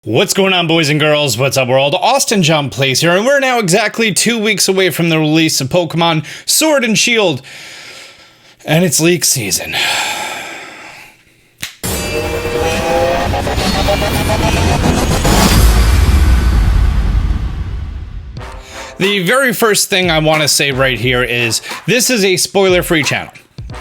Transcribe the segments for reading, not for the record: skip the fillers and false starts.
What's going on, boys and girls? What's up, world? Austin John Plays here, and we're now exactly 2 weeks away from the release of Pokemon Sword and Shield, and it's leak season. The very first thing I want to say right here is this is a spoiler-free channel.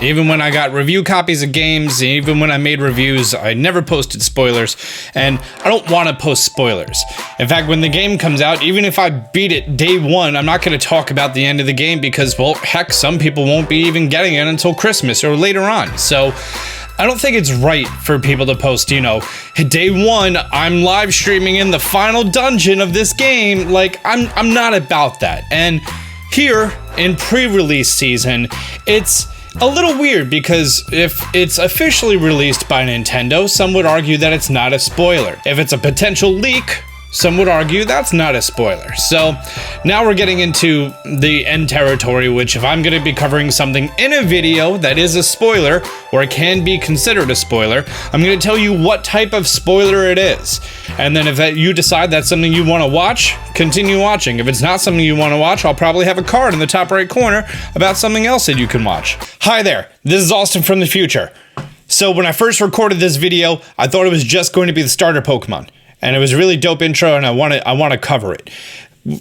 Even when I got review copies of games, even when I made reviews, I never posted spoilers, and I don't want to post spoilers. In fact, when the game comes out, even if I beat it day one, I'm not going to talk about the end of the game because, well, heck, some people won't be even getting it until Christmas or later on. So I don't think it's right for people to post, you know, day one, I'm live streaming in the final dungeon of this game. Like, I'm not about that. And here in pre-release season, it's a little weird because if it's officially released by Nintendo, some would argue that it's not a spoiler. If it's a potential leak, some would argue that's not a spoiler. So now we're getting into the end territory, which if I'm going to be covering something in a video that is a spoiler, or it can be considered a spoiler, I'm going to tell you what type of spoiler it is. And then if you decide that's something you want to watch, continue watching. If it's not something you want to watch, I'll probably have a card in the top right corner about something else that you can watch. Hi there, this is Austin from the future. So when I first recorded this video, I thought it was just going to be the starter Pokemon. And it was a really dope intro, and I want to cover it.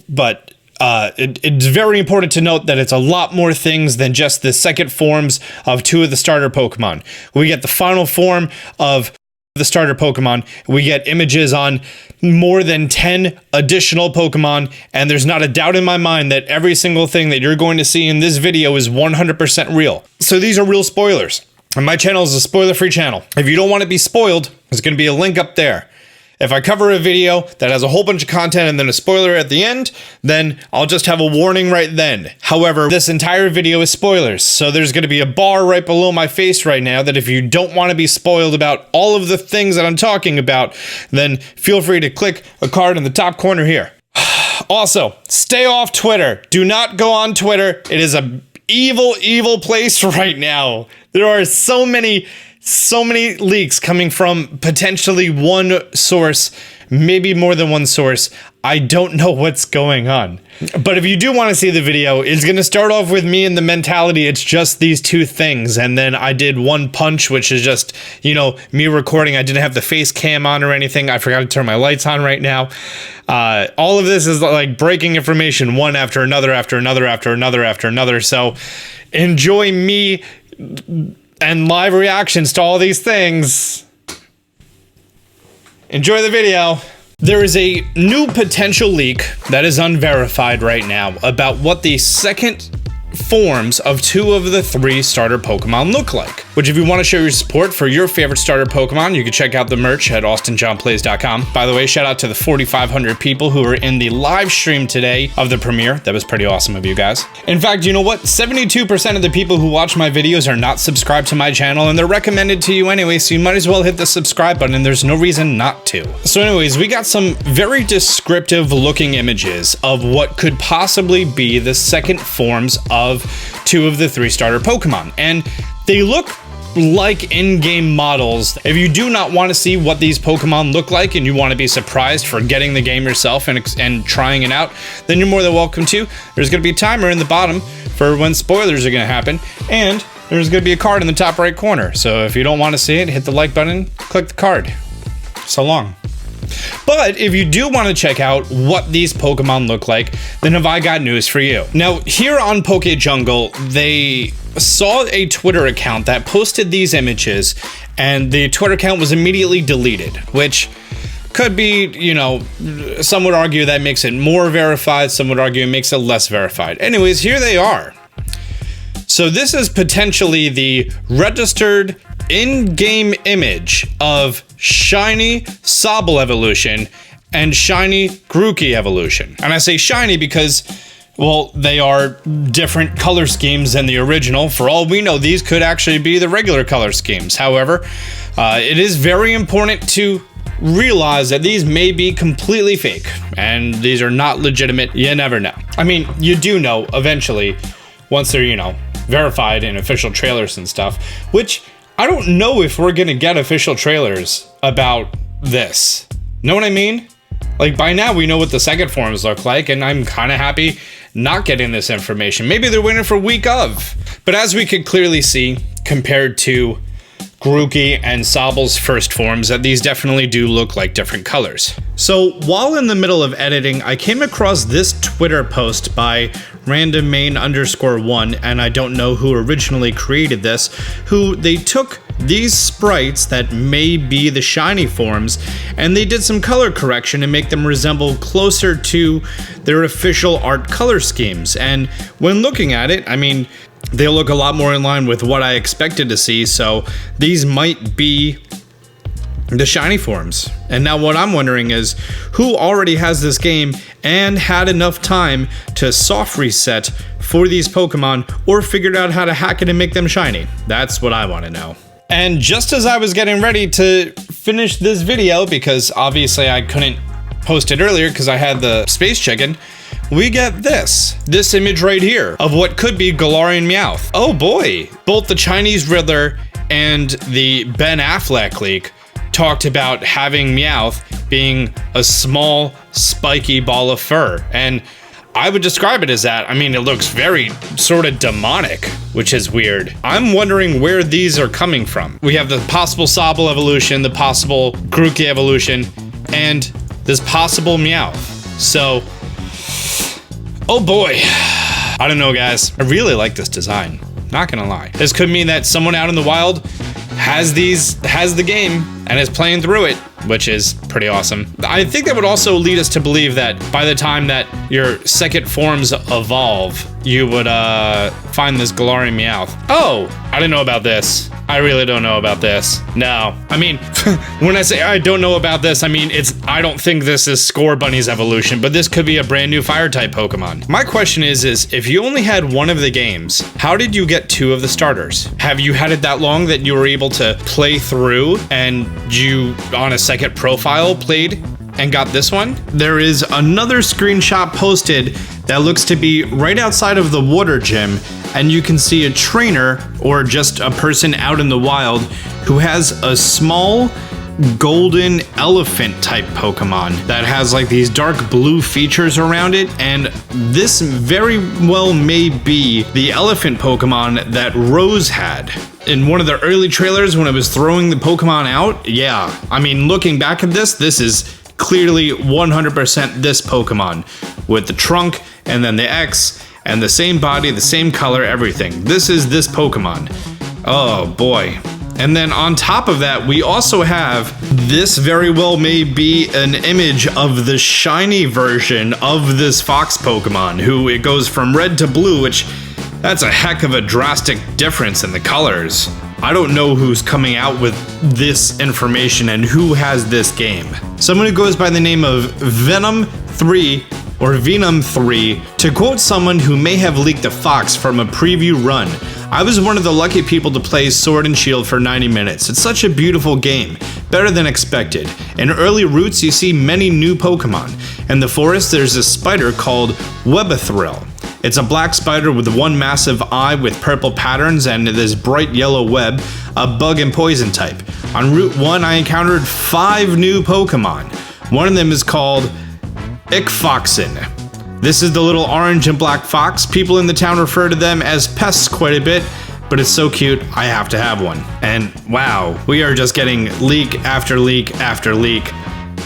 But it's very important to note that it's a lot more things than just the second forms of 2 of the starter Pokemon. We get the final form of the starter Pokemon. We get images on more than 10 additional Pokemon, and there's not a doubt in my mind that every single thing that you're going to see in this video is 100% real. So these are real spoilers. And my channel is a spoiler-free channel. If you don't want to be spoiled, there's going to be a link up there. If I cover a video that has a whole bunch of content and then a spoiler at the end, then I'll just have a warning right then. However, this entire video is spoilers, so there's going to be a bar right below my face right now that if you don't want to be spoiled about all of the things that I'm talking about, then feel free to click a card in the top corner here. Also, stay off Twitter. Do not go on Twitter. It is a evil place right now. There are so many leaks coming from potentially one source, maybe more than one source. I don't know what's going on. But if you do want to see the video, it's going to start off with me in the mentality it's just these 2 things. And then I did one punch, which is just, you know, me recording. I didn't have the face cam on or anything. I forgot to turn my lights on right now. All of this is like breaking information one after another, after another, after another, after another. So enjoy me and live reactions to all these things. Enjoy the video. There is a new potential leak that is unverified right now about what the second forms of 2 of the 3 starter Pokemon look like. Which if you want to show your support for your favorite starter Pokemon, you can check out the merch at austinjohnplays.com. By the way, shout out to the 4,500 people who were in the live stream today of the premiere. That was pretty awesome of you guys. In fact, you know what? 72% of the people who watch my videos are not subscribed to my channel, and they're recommended to you anyway, so you might as well hit the subscribe button, and there's no reason not to. So anyways, we got some very descriptive looking images of what could possibly be the second forms of 2 of the 3 starter Pokemon, and they look like in-game models. If you do not want to see what these Pokemon look like and you want to be surprised for getting the game yourself and trying it out, then you're more than welcome to. There's going to be a timer in the bottom for when spoilers are going to happen, and there's going to be a card in the top right corner. So if you don't want to see it, hit the like button, click the card. So long. But if you do want to check out what these Pokemon look like, then have I got news for you. Now, here on Poke Jungle, they saw a Twitter account that posted these images, and the Twitter account was immediately deleted, which could be, you know, some would argue that makes it more verified, some would argue it makes it less verified. Anyways, here they are. So this is potentially the registered in-game image of Shiny Sobble evolution and Shiny Grookey evolution. And I say shiny because, well, they are different color schemes than the original. For all we know, these could actually be the regular color schemes. However, it is very important to realize that these may be completely fake, and these are not legitimate. You never know. I mean, you do know eventually, once they're, you know, verified in official trailers and stuff, which I don't know if we're gonna get official trailers about this. Know what I mean? Like, by now we know what the second forms look like, and I'm kind of happy not getting this information. Maybe they're waiting for week of. But as we could clearly see, compared to Grookey and Sobble's first forms, that these definitely do look like different colors. So while in the middle of editing, I came across this Twitter post by randommain_1, and I don't know who originally created this, who they took these sprites that may be the shiny forms, and they did some color correction to make them resemble closer to their official art color schemes. And when looking at it, I mean, they look a lot more in line with what I expected to see, so these might be the shiny forms. And now what I'm wondering is, who already has this game and had enough time to soft reset for these Pokemon, or figured out how to hack it and make them shiny? That's what I want to know. And just as I was getting ready to finish this video, because obviously I couldn't post it earlier because I had the space chicken, we get this image right here of what could be Galarian Meowth. Oh boy, both the Chinese Riddler and the Ben Affleck leak talked about having Meowth being a small, spiky ball of fur, and I would describe it as that. I mean, it looks very sort of demonic, which is weird. I'm wondering where these are coming from. We have the possible Sobble evolution, the possible Grookey evolution, and this possible Meowth. So, oh boy. I don't know, guys. I really like this design. Not gonna lie. This could mean that someone out in the wild has the game and is playing through it, which is pretty awesome. I think that would also lead us to believe that by the time that your second forms evolve, you would find this Galarian Meowth. Oh, I didn't know about this. I really don't know about this. No, I mean, when I say I don't know about this, I mean, I don't think this is Scorbunny's evolution, but this could be a brand new fire type Pokemon. My question is if you only had one of the games, how did you get two of the starters? Have you had it that long that you were able to play through and you, on a second profile, played and got this one? There is another screenshot posted that looks to be right outside of the water gym, and you can see a trainer or just a person out in the wild who has a small golden elephant type Pokemon that has like these dark blue features around it, and this very well may be the elephant Pokemon that Rose had in one of the early trailers when it was throwing the Pokemon out. Yeah, I mean, looking back at this is clearly 100% this Pokemon with the trunk and then the X and the same body, the same color, everything. This is this Pokemon. Oh boy. And then on top of that, we also have this very well may be an image of the shiny version of this fox Pokemon, who it goes from red to blue, which that's a heck of a drastic difference in the colors. I don't know who's coming out with this information and who has this game. Someone who goes by the name of Venom3 or Venom3, to quote someone who may have leaked a fox from a preview run, I was one of the lucky people to play Sword and Shield for 90 minutes. It's such a beautiful game, better than expected. In early routes, you see many new Pokemon. In the forest, there's a spider called Webathril. It's a black spider with one massive eye with purple patterns and this bright yellow web, a bug and poison type. On Route 1, I encountered 5 new Pokemon. One of them is called Ickfoxen. This is the little orange and black fox. People in the town refer to them as pests quite a bit, but it's so cute, I have to have one. And wow, we are just getting leak after leak after leak,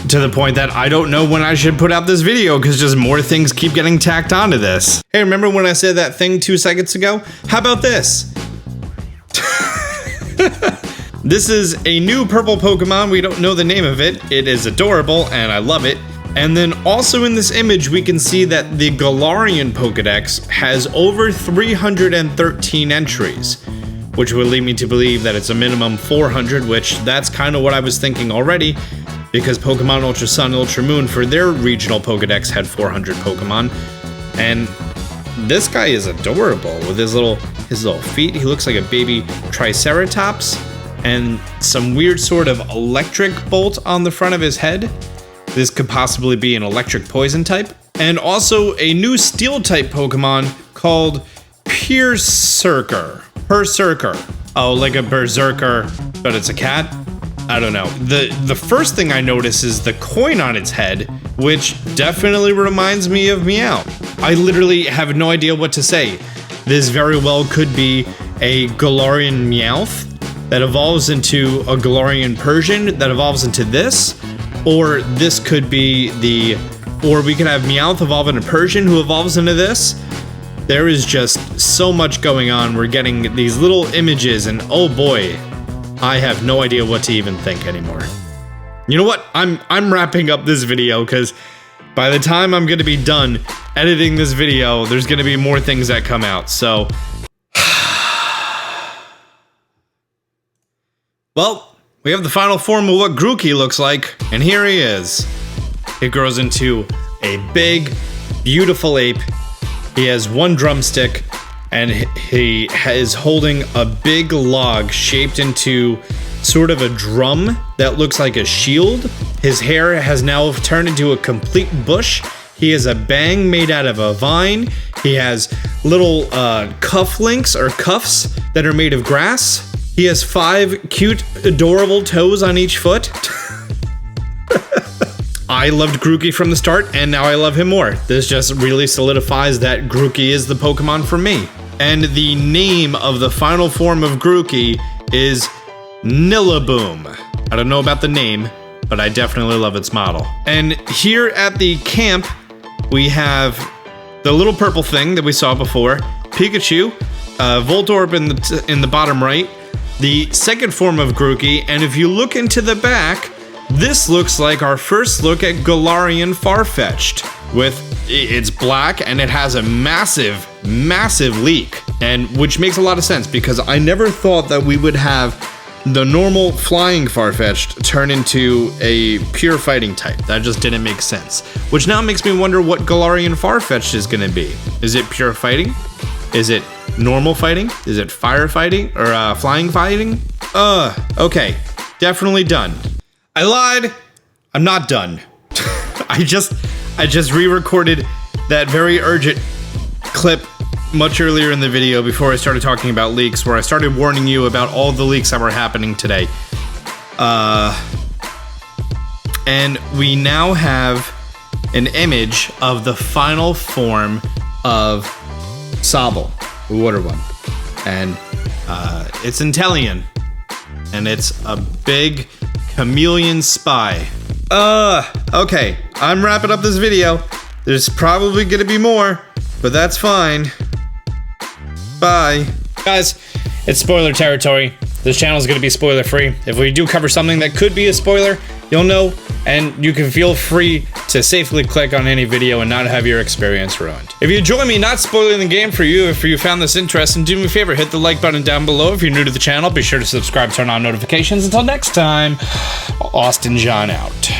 to the point that I don't know when I should put out this video because just more things keep getting tacked onto this. Hey, remember when I said that thing 2 seconds ago? How about this? This is a new purple Pokemon. We don't know the name of it. It is adorable and I love it. And then also in this image, we can see that the Galarian Pokedex has over 313 entries, which would lead me to believe that it's a minimum 400, which that's kind of what I was thinking already, because Pokemon Ultra Sun, Ultra Moon for their regional Pokedex had 400 Pokemon. And this guy is adorable with his little feet. He looks like a baby Triceratops and some weird sort of electric bolt on the front of his head. This could possibly be an electric poison type. And also a new steel type Pokemon called Berserker. Oh, like a berserker, but it's a cat? I don't know. The first thing I notice is the coin on its head, which definitely reminds me of Meow. I literally have no idea what to say. This very well could be a Galarian Meowth that evolves into a Galarian Persian that evolves into this, or this could be or we could have Meowth evolve into Persian who evolves into this. There is just so much going on. We're getting these little images, and oh boy, I have no idea what to even think anymore. You know what? I'm wrapping up this video because by the time I'm gonna be done editing this video, there's gonna be more things that come out, so. Well, we have the final form of what Grookey looks like, and here he is. He grows into a big, beautiful ape. He has one drumstick, and he is holding a big log shaped into sort of a drum that looks like a shield. His hair has now turned into a complete bush. He has a bang made out of a vine. He has little cufflinks or cuffs that are made of grass. He has 5 cute, adorable toes on each foot. I loved Grookey from the start, and now I love him more. This just really solidifies that Grookey is the Pokemon for me. And the name of the final form of Grookey is Nillaboom. I don't know about the name, but I definitely love its model. And here at the camp, we have the little purple thing that we saw before, Pikachu, Voltorb in the bottom right, the second form of Grookey, and if you look into the back, this looks like our first look at Galarian Farfetch'd. It's black and it has a massive, massive leak, and which makes a lot of sense because I never thought that we would have the normal flying Farfetch'd turn into a pure fighting type. That just didn't make sense. Which now makes me wonder what Galarian Farfetch'd is gonna be. Is it pure fighting? Is it normal fighting? Is it fire fighting or flying fighting? Okay, definitely done. I lied. I'm not done. I just re-recorded that very urgent clip much earlier in the video before I started talking about leaks, where I started warning you about all the leaks that were happening today. And we now have an image of the final form of Sobble, the water one. And it's Inteleon. And it's a big chameleon spy. Okay, I'm wrapping up this video. There's probably gonna be more, but that's fine. Bye. Guys, it's spoiler territory. This channel is gonna be spoiler free. If we do cover something that could be a spoiler, you'll know, and you can feel free to safely click on any video and not have your experience ruined. If you enjoy me not spoiling the game for you, if you found this interesting, do me a favor, hit the like button down below. If you're new to the channel, be sure to subscribe, turn on notifications. Until next time, Austin John out.